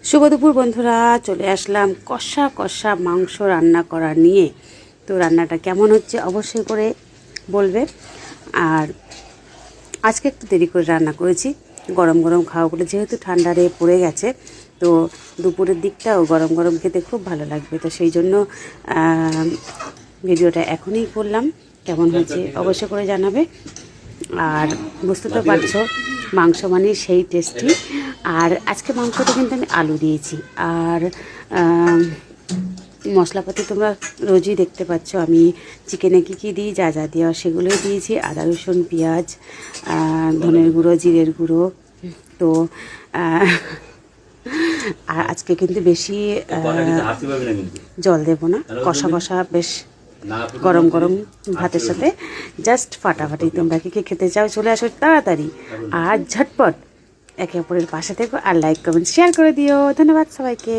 শুভ দুপুর বন্ধুরা, চলে আসলাম কষা কষা মাংস রান্না করা নিয়ে। তো রান্নাটা কেমন হচ্ছে অবশ্যই করে বলবে। আর আজকে একটু দেরি করে রান্না করেছি, গরম গরম খাওয়া বলে, যেহেতু ঠান্ডারে পড়ে গেছে। তো দুপুরের দিকটাও গরম গরম খেতে খুব ভালো লাগবে, তো সেই জন্য ভিডিওটা এখনই করলাম। কেমন হয়েছে অবশ্যই করে জানাবে। আর বুঝতে তো পারছো, মাংস মানে সেই টেস্টি। আর আজকে মাংসটা কিন্তু আমি আলু দিয়েছি। আর মশলাপাতি তোমরা রোজই দেখতে পাচ্ছ আমি চিকেনে কী কী দিই, যা যা দেওয়া সেগুলোই দিয়েছি। আদা রসুন পেঁয়াজ, ধনের গুঁড়ো, জিরের গুঁড়ো। তো আর আজকে কিন্তু বেশি জল দেবো না, কষা কষা বেশ গরম গরম ভাতের সাথে জাস্ট ফাটাফাটি। তোমরা কি কি খেতে চাও চলে আসো তাড়াতাড়ি আর ঝটপট। একে অপরের পাশে থেকো আর লাইক কমেন্ট শেয়ার করে দিও। ধন্যবাদ সবাইকে।